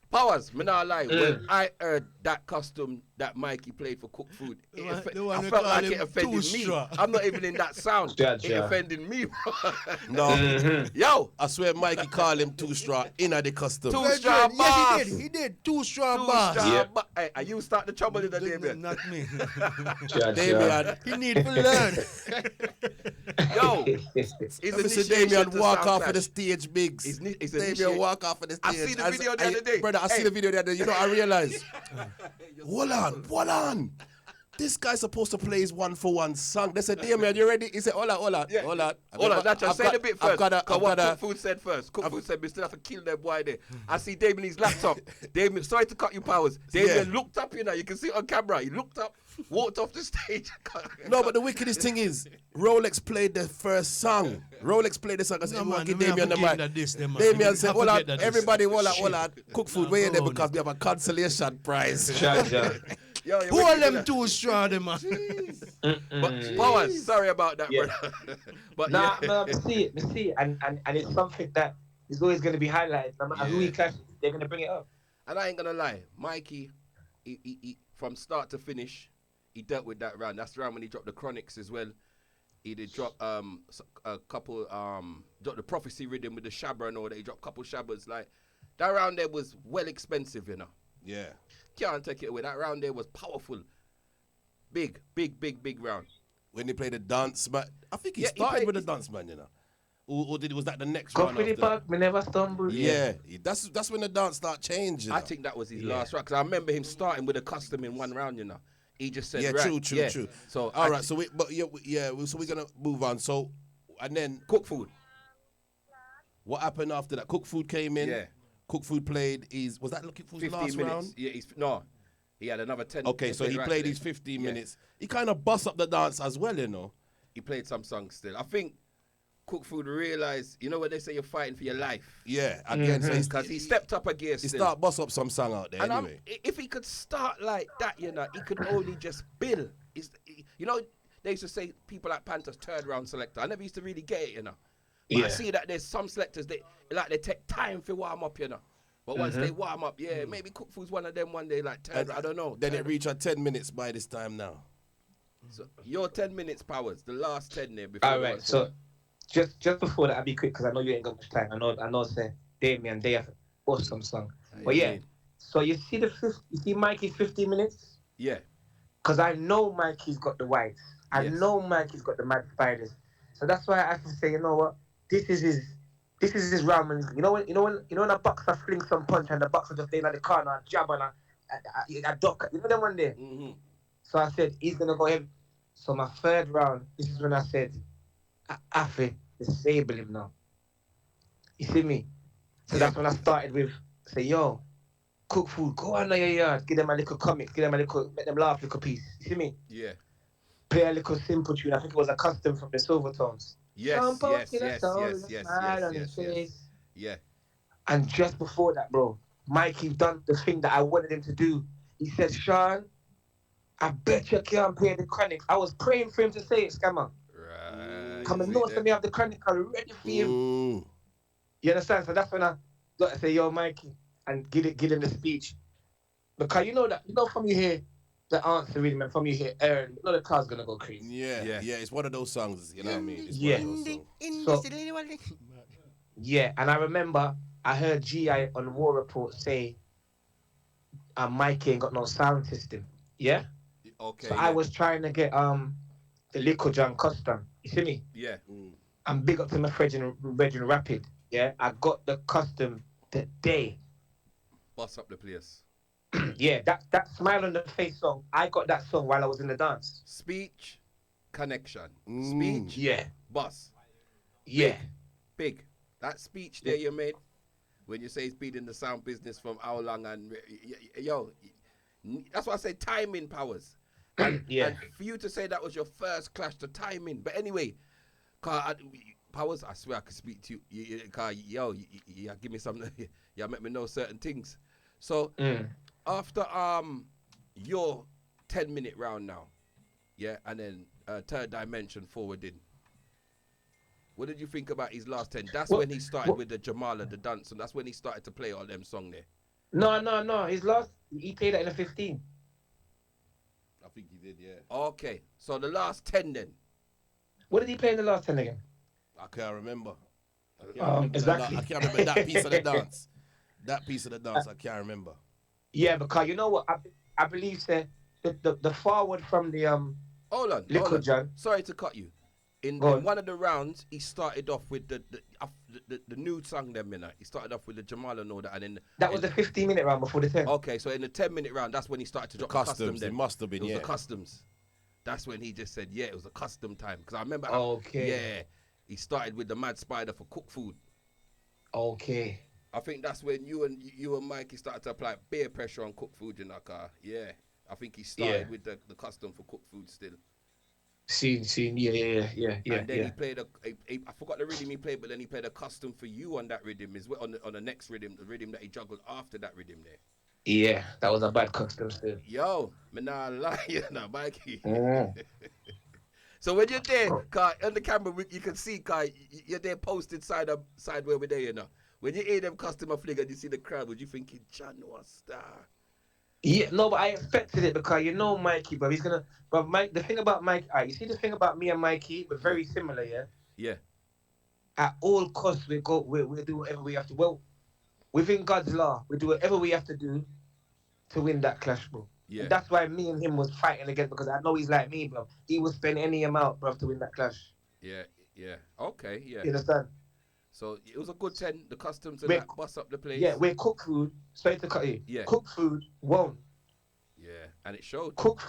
Powers, me not lie. When I heard that custom that Mikey played for cook food, I felt like it offended me. I'm not even in that sound. It offended me, bro. No. Yo. I swear Mikey called him Too Straw in the custom. Too Straw boss. Yes, he did. Too Straw boss. Hey, are you start the trouble in the Damien? Not me. Damien. He need to learn. Yo. Mr. Damien walk off of the stage, Biggs. Damien walk off of the stage. I see the video the other day. Brother, I see the video the other day. You know, I realize. Hold on. This guy's supposed to play his 1-for-1 song. They said, Damien, you ready? He said, hold on. Hold on, that's just say the bit first. What Cook Food said first. Cook Food said, we still have to kill that boy there. I see Damien his laptop. Damien, sorry to cut you, Powers. Damien looked up, you know. You can see it on camera. He looked up, walked off the stage. No, but the wickedest thing is, Rolex played the first song. Rolex played the song. I said, everyone give Damien the mic. Damien said, hold on, everybody, hold on. Cook Food, wait there because we have a consolation prize. Hold them Too Straw, them man. But Powers, sorry about that, brother. But me see it, and it's something that is always going to be highlighted. No matter who he clashes, they're going to bring it up. And I ain't gonna lie, Mikey, he from start to finish, he dealt with that round. That's the round when he dropped the Chronics as well. He did drop a couple dropped the Prophecy rhythm with the Shabba and all that. He dropped a couple Shabbas. Like that round there was well expensive, you know. Yeah. Can't take it away. That round there was powerful. Big round. When he played the dance, but I think he started with the dance, man, you know. Or was that the next round? Go for the park, me never stumble. Yeah. That's when the dance start changing. I think that was his last round, because I remember him starting with a custom in one round, you know. He just said, true. So all right, so we're gonna move on. So and then Cook Food. What happened after that? Cook Food came in. Yeah. Cook Food played his, was that looking for his last minutes. round? Yeah, he had another 10. Okay, so he played his 15 minutes. He kind of bust up the dance as well, you know. He played some songs still. I think Cook Food realized, you know what they say, you're fighting for your life. Yeah, again, because he stepped up a gear still. He start bust up some song out there and anyway. If he could start like that, you know, he could only just build. You know, they used to say people like Panthers third round selector. I never used to really get it, you know. But I see that there's some selectors they take time for warm up, you know. But once they warm up, maybe Cook Food's one of them one day, like I don't know. Then it reached 10 minminutes by this time now. So your 10 minutes, Powers, the last 10 there before. All right, so just before that, I'll be quick because I know you ain't got much time. I know say Damien, they have awesome song. But so you see Mikey's 15 minutes? Yeah. Because I know Mikey's got the whites. I know Mikey's got the mad spiders. So that's why I have to say, you know what? This is his round. You know when a boxer flings some punch and the boxer just stay in the corner, jab and a duck. You know them one day. Mm-hmm. So I said he's gonna go heavy. So my third round, this is when I said, I have disable him now. You see me? So that's when I started with say, yo, Cook Food, go on your yard, give them a little comic, make them laugh a little piece. You see me? Yeah. Play a little simple tune. I think it was a custom from the Silvertones. Yes. Yeah. And just before that, bro, Mikey done the thing that I wanted him to do. He said, Sean, I bet you can't play the chronic. I was praying for him to say it, scammer. Right. Come and See know there? me have the chronic. I'm ready for him. You understand? So that's when I got to say, yo, Mikey, and give him the speech. Because you know from you hear the answer really, man, from you hear Aaron, you know the crowd's gonna go crazy. Yeah, it's one of those songs, you know what I mean? It's Yeah. one of those songs. So, yeah, and I remember I heard GI on War Report say Mikey ain't got no sound system. Yeah? Okay. So I was trying to get the Liquor John custom. You see me? Yeah. I'm big up to my friend in Rapid. Yeah, I got the custom today. Boss up the place. Yeah, that smile on the face song. I got that song while I was in the dance. Speech, connection. Speech, Yeah, boss. yeah. Big. That speech there you made when you say he's been in the sound business from how long and yo, that's why I say timing powers. And, Yeah. and for you to say that was your first clash, the timing. But anyway, Powers, I swear I could speak to you. You give me some. You make me know certain things. So after your 10-minute round now, yeah, and then third dimension forwarding. What did you think about his last 10? That's when he started with the Jamala, the dance, and that's when he started to play all them song there. No. His last, he played that in the 15. I think he did, yeah. Okay, so the last 10 then. What did he play in the last 10 again? I can't remember. I can't remember exactly. I can't remember that piece of the dance. That piece of the dance, I can't remember. Yeah, because you know what? I believe the forward from the Hold on. John. Sorry to cut you. In one of the rounds, he started off with the new song them, you know. He started off with the Jamal and all that, and then that was the 15-minute round before the 10. Okay, so in the 10-minute round, that's when he started to drop the customs. It must have been, it was the customs. That's when he just said, yeah, it was a custom time. Because I remember, he started with the Mad Spider for cook food. Okay. I think that's when you and Mikey started to apply beer pressure on cook food in that car. Yeah, I think he started with the custom for cook food still. Seen, yeah. And then he played I forgot the rhythm he played, but then he played a custom for you on that rhythm as well, on the next rhythm, the rhythm that he juggled after that rhythm there. Yeah, that was a bad custom still. Yo, me nah lie, you know, Mikey. So when you're there, car on the camera, you can see, car you're there posted side where we're there, you know. When you hear them customer flick and you see the crowd, would you thinking, John was star? Yeah, no, but I expected it because you know Mikey, but he's gonna. But Mike, the thing about Mike, you see the thing about me and Mikey, we're very similar, yeah. Yeah. At all costs, we do whatever we have to. Well, within God's law, we do whatever we have to do to win that clash, bro. Yeah. And that's why me and him was fighting again because I know he's like me, bro. He would spend any amount, bro, to win that clash. Yeah. Okay, yeah. You understand? So it was a good 10, the customs and that bust up the place. Yeah, we're cook food, sorry to cut you. Yeah. Cook food won't. Yeah, and it showed. Cook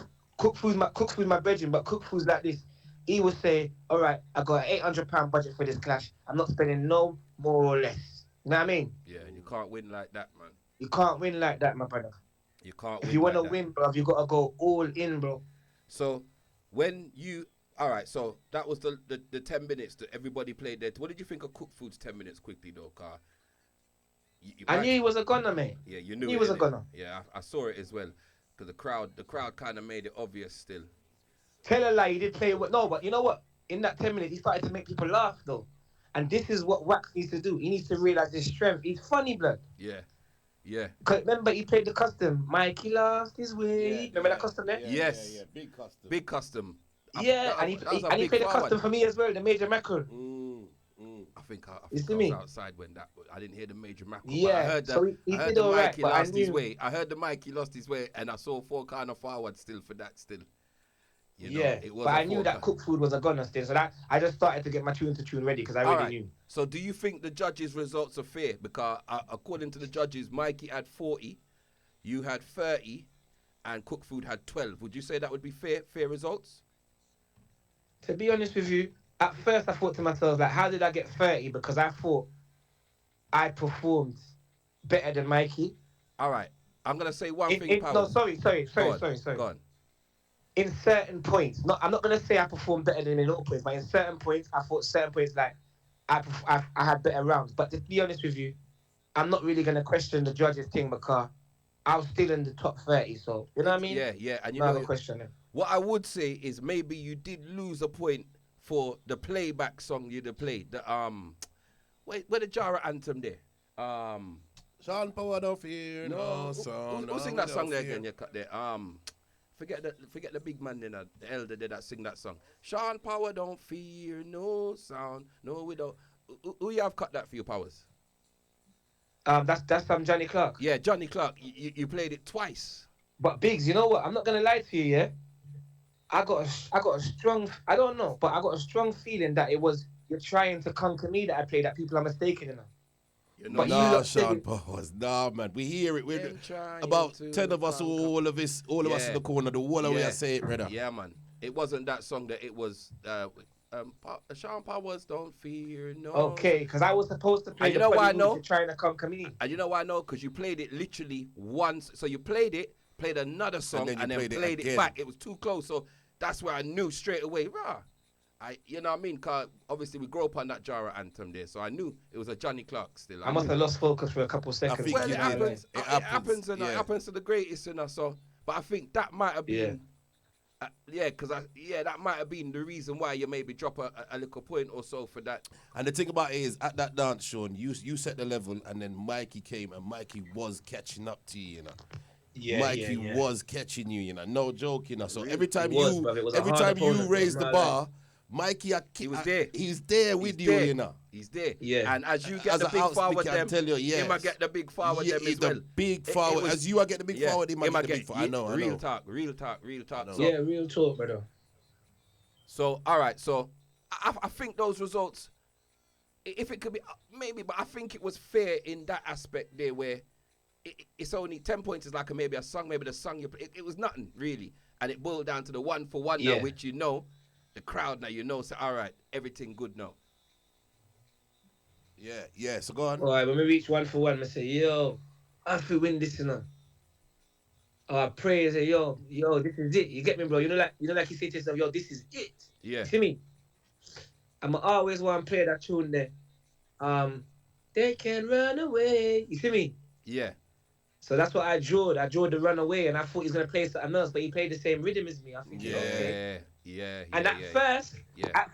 food's my bedroom, but cook food's like this. He would say, all right, I got an £800 budget for this clash. I'm not spending no more or less. You know what I mean? Yeah, you can't win like that, man. You can't win like that, my brother. You can't If win you want to like win, bro, you got to go all in, bro. So when you... All right, so that was the 10 minutes that everybody played there. What did you think of Cook Food's 10 minutes quickly, though, Car? I knew he was a gunner, mate. Yeah, you knew he was a gunner. Yeah, I saw it as well. Because the crowd kind of made it obvious still. Tell a lie, he did play with... No, but you know what? In that 10 minutes, he started to make people laugh, though. And this is what Wax needs to do. He needs to realize his strength. He's funny, blood. Yeah. Cause remember, he played the custom. Mikey lost his way. Remember that custom there? Yes. Yeah, big custom. Big custom. Yeah, and he played the custom for me as well, the Major Mackerel. I think I see was me? outside when I didn't hear the Major Mackerel. Yeah, I heard so he I heard did the all right, Mikey but I lost his knew- way. I heard the Mikey lost his way, and I saw 4 kind of forward still for that still. You know, Yeah, it was but a I knew that Cook Food was a gunner still, so that I just started to get my tune ready because I already knew. So do you think the judges' results are fair? Because according to the judges, Mikey had 40, you had 30, and Cook Food had 12. Would you say that would be fair results? To be honest with you, at first I thought to myself, like, how did I get 30? Because I thought I performed better than Mikey. All right, I'm gonna say one thing. No, sorry. Go on. In certain points, I'm not gonna say I performed better than in all points, but in certain points, I thought certain points like I had better rounds. But to be honest with you, I'm not really gonna question the judges' thing because I was still in the top 30. So you know what I mean? Yeah. And you No know, other question. what I would say is maybe you did lose a point for the playback song you'd have played. The where the Jara anthem there? Sean Power don't fear no sound. Who sing that song there again? You cut there. Forget the big man there, the elder there that sing that song. Sean Power don't fear no sound. No, we don't. Who you have cut that for you, Powers? That's Johnny Clark. Yeah, Johnny Clark. You played it twice. But Biggs, you know what? I'm not gonna lie to you, yeah. I got a strong. I don't know, but I got a strong feeling that it was you're trying to conquer me that I played that people are mistaken enough. You know, But Nah, Sean Powers. Nah, man. We hear it. We're about 10 of us, all of us in the corner. The whole of we are saying it, brother. Yeah, man. It wasn't that song that it was. Sean Powers don't fear no. Okay, because I was supposed to play. And you know why I know? You're trying to conquer me. And you know why I know? Because you played it literally once. So you played it, played another song, and then played it back. It was too close. So that's where I knew straight away, rah. You know what I mean? Because obviously we grew up on that Jara anthem there. So I knew it was a Johnny Clark still. I must have lost focus for a couple seconds. think Well, you it did. happens. It It happens, and yeah. it happens to the greatest in us. So, but I think that might have been, that might have been the reason why you maybe drop a little point or so for that. And the thing about it is, at that dance, Sean, you set the level, and then Mikey came, and Mikey was catching up to you, you know. Mikey was catching you, you know. No joke, you know. So every time you raise the bar, Mikey, He was there. He's there with you, you know. He's there. Yeah. And as you get As the a big house, we forward can them, tell you, yes. he might get the big forward them as the well. big It forward. was- As you are getting the big forward, he might get the big forward. I know. Real talk. So, Yeah, real talk, brother. So, all right. So, I think those results, if it could be, maybe, but I think it was fair in that aspect there where it's only 10 points is like maybe a song, maybe the song you play. It was nothing, really. And it boiled down to the 1 for 1 now, which you know, the crowd now, you know, say, all right, everything good now. Yeah. So go on. All right, when we reach 1 for 1, I say, yo, I feel win this, you know. I pray and say, yo, this is it. You get me, bro? You know, like you say to yourself, yo, this is it. Yeah. You see me? I'm always want to play that tune there. They can run away. You see me? Yeah. So that's what I drew. I drew the runaway, and I thought he was gonna play something else, but he played the same rhythm as me. I think, okay. And at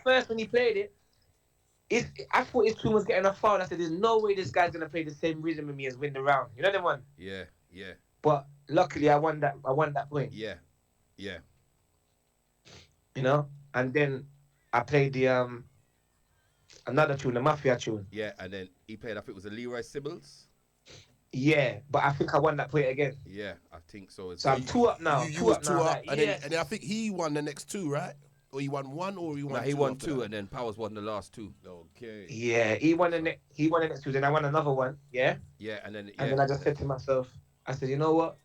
first when he played it, I thought his tune was getting a foul. I said, "There's no way this guy's gonna play the same rhythm with me as win the round." You know the one. Yeah. But luckily, I won that point. Yeah. You know, and then I played the another tune, the Mafia tune. Yeah, and then he played, I think it was a Leroy Sibbles. Yeah, but I think I won that point again. Yeah, I think so. So I'm 2 up now. You was 2 up, like, and then I think he won the next 2, right? Or he won 1, or he won 2? No, he won after 2, that? and then Powers won the last 2. Okay. Yeah, he won the next 2. Then I won another one. Yeah. Yeah, and then I just said to myself, I said, you know what?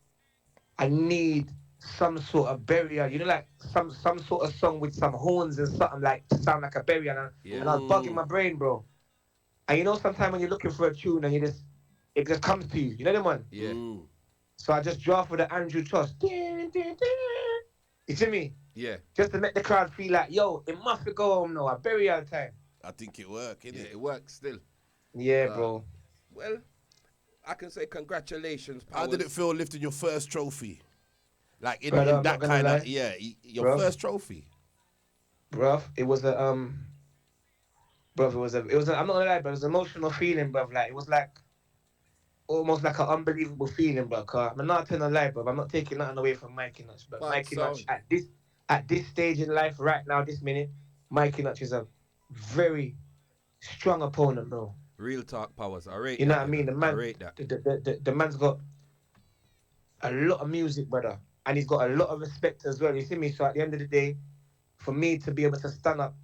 I need some sort of burial. You know, like some sort of song with some horns and something like to sound like a burial. And I was bugging my brain, bro. And you know, sometimes when you're looking for a tune and it just comes to you. You know the one? Yeah. So I just draw for the Andrew Toss. You see me? Yeah. Just to make the crowd feel like, yo, it must go home now. I bury all the time. I think it worked, innit? Yeah, it works still. Yeah, bro. Well, I can say congratulations, Powers. How did it feel lifting your first trophy? Like in Brother, I'm that not gonna kind lie. of, your Bruv. first trophy. Bruv, it was a I'm not gonna lie, but it was an emotional feeling, bruv. Like it was like almost like an unbelievable feeling, bruv. Cause I'm not telling a lie, bruv. I'm not taking nothing away from Mikey Nutch, but But Mikey so- Nutch at this stage in life, right now, this minute, Mikey Nutch is a very strong opponent, bro. Real talk, Powers. I rate You know that. what I mean? The man, I rate that. the man's got a lot of music, brother, and he's got a lot of respect as well. You see me? So at the end of the day, for me to be able to stand up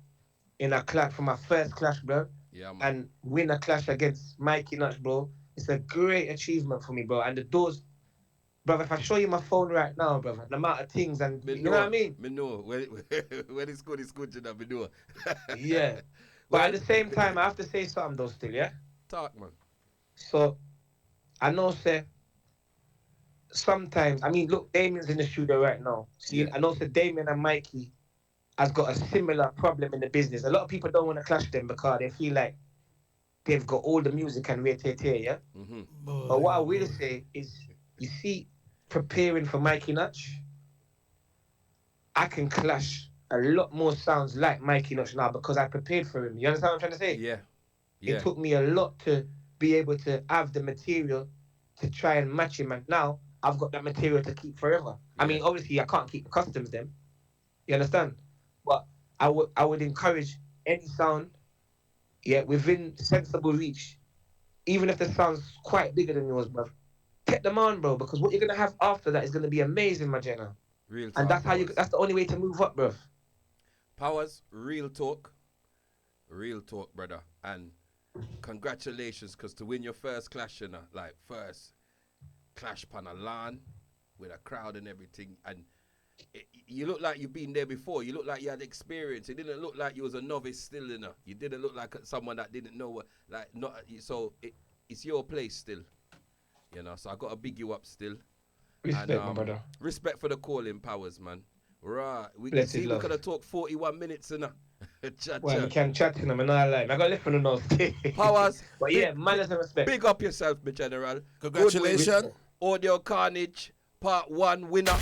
in a clash for my first clash, bro, Yeah, man. and win a clash against Mikey Nutch, bro, it's a great achievement for me, bro. And the doors, brother, if I show you my phone right now, brother, the amount of things and you know what I mean? Me know. When it's good, you know, me know. Yeah. But at the same time, I have to say something though still, yeah? Talk, man. So, I know, say, sometimes, I mean, look, Damien's in the studio right now. See, Yeah. I know, say, Damien and Mikey has got a similar problem in the business. A lot of people don't want to clash them because they feel like they've got all the music and rate, yeah? Mm-hmm. But what I will say is, you see, preparing for Mikey Nutch, I can clash a lot more sounds like Mikey Nutch now because I prepared for him. You understand what I'm trying to say? Yeah. It took me a lot to be able to have the material to try and match him, and now I've got that material to keep forever. I mean, obviously, I can't keep the customs then. You understand? But I would encourage any sound, within sensible reach, even if the sound's quite bigger than yours, bro. Get them on, bro, because what you're gonna have after that is gonna be amazing, my Jenna. Real talk. And that's how you. That's the only way to move up, bro. Powers, real talk, brother, and congratulations, because to win your first clash, first clash pan a LAN with a crowd and everything, and you look like you've been there before. You look like you had experience. It didn't look like you was a novice still, you know. You didn't look like someone that didn't know what, so it's your place still, you know. So I got to big you up still. Respect, my brother. Respect for the calling, Powers, man. Right, we Blessed could have talked 41 minutes, you know. Well, we can chat to them and all like. I got left from the nose. Powers. But yeah, manners and respect. Big up yourself, my general. Congratulations. Audio Carnage, part 1 winner.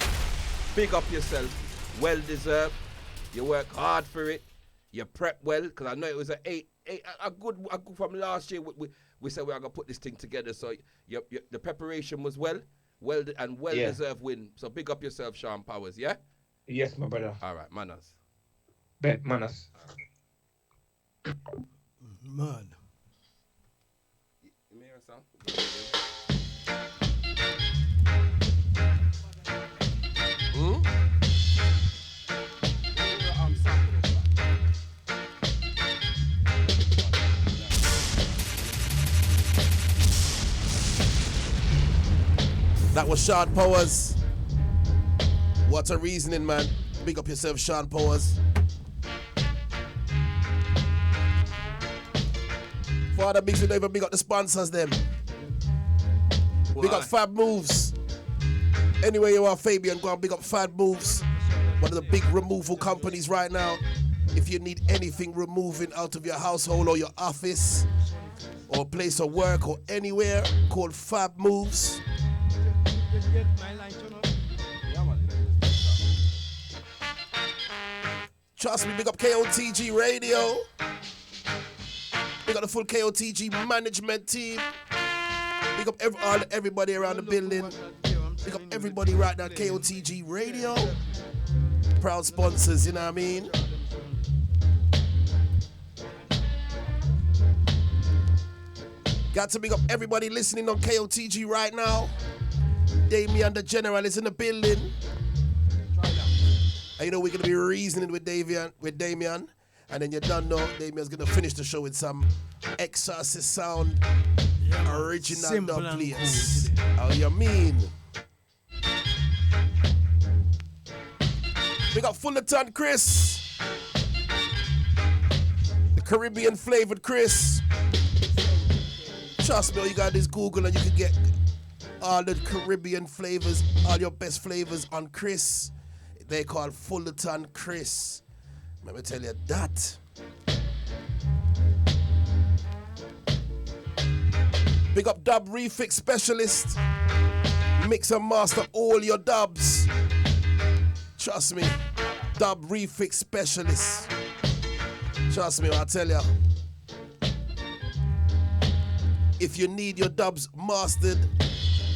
Big up yourself. Well deserved. You work hard for it. You prep well, because I know it was a good from last year. We said we're going to put this thing together. So the preparation was well deserved win. So big up yourself, Shaun Powers, yeah? Yes, my brother. All right, manners. Bet, manners. Man. You hear a sound? That was Shaun Powers. What a reasoning, man. Big up yourself, Shaun Powers. Father Bigs, we don't even big up the sponsors, them. Big up Fab Moves. Anyway, you are Fabian, go and big up Fab Moves. One of the big removal companies right now. If you need anything removing out of your household or your office or place of work or anywhere, call Fab Moves. Trust me, big up KOTG Radio. Big up the full KOTG management team. Big up everybody around the building. Big up everybody right now at KOTG Radio. Proud sponsors, you know what I mean? Got to big up everybody listening on KOTG right now. Damien the General is in the building. And you know we're going to be reasoning with Damien. And then you don't know, Damien's going to finish the show with some Exorcist sound, original dub plates. How you mean? We got Fullerton Chris. The Caribbean flavored Chris. Trust me, all you got is Google and you can get all the Caribbean flavors, all your best flavors on Chris. They call Fullerton Chris. Let me tell you that. Big up Dub Refix Specialist. Mix and master all your dubs. Trust me, Dub Refix Specialist. Trust me, I tell you. If you need your dubs mastered,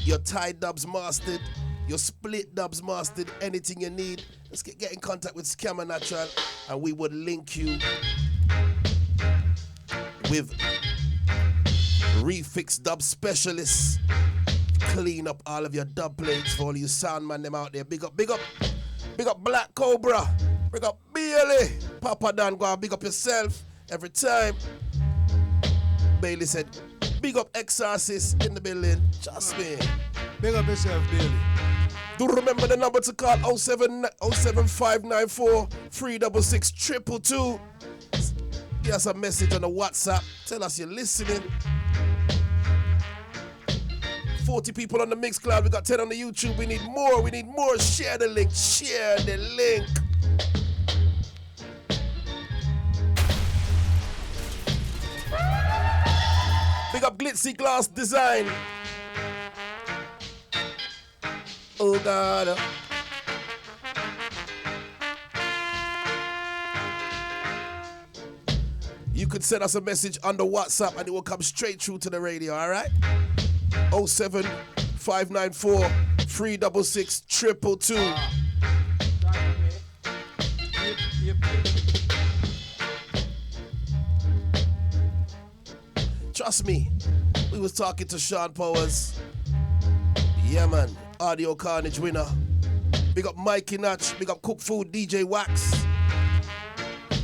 your tie dubs mastered, your split dubs mastered, anything you need, let's get in contact with Scammer Natural and we would link you with Refix Dub Specialists. Clean up all of your dub plates for all you sound man them out there. Big up Black Cobra. Big up Bailey. Papa Dan, go and big up yourself every time. Bailey said, big up Exorcist in the building. Trust me. Big up yourself, Bailey. Do remember the number to call 07594 366 222. Give us a message on the WhatsApp. Tell us you're listening. 40 people on the Mixcloud. We got 10 on the YouTube. We need more. Share the link. Big up Glitzy Glass Design. Oh God. You could send us a message on the WhatsApp and it will come straight through to the radio, all right? 07 594 366 222. Trust me, we was talking to Shaun Powers. Yeah, man. Audio Carnage winner. Big up Mikey Natch. Big up Cook Food, DJ Wax.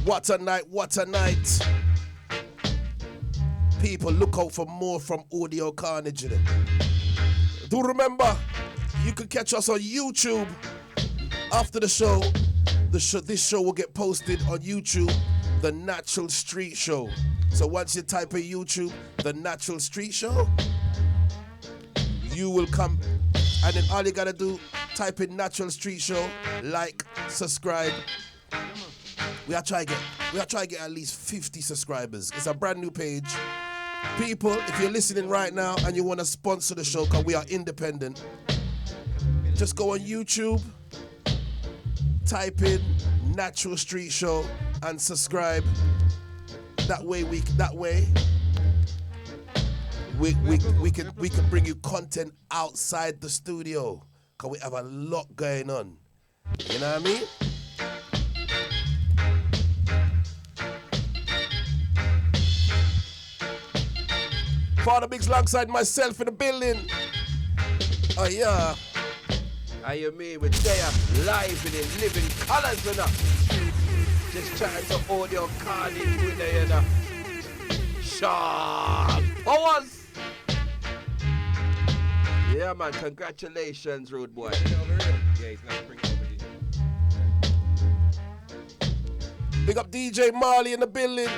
What a night, what a night. People, look out for more from Audio Carnage. Do remember, you can catch us on YouTube after the show. This show will get posted on YouTube, The Natural Street Show. So once you type in YouTube, The Natural Street Show, you will come, and then all you gotta do, type in Natural Street Show, like, subscribe. We are trying to get at least 50 subscribers. It's a brand new page. People, if you're listening right now and you want to sponsor the show, because we are independent, just go on YouTube, type in Natural Street Show and subscribe. That way we can bring you content outside the studio, because we have a lot going on. You know what I mean? Father Biggs alongside myself in the building. Oh yeah. I hear me with there live in it, living colors enough. Just trying to Audio Carnage winner, you know. Shaun Powers. Yeah, man. Congratulations, Rude Boy. Yeah, he's gonna bring it over here. Big up DJ Marley in the building.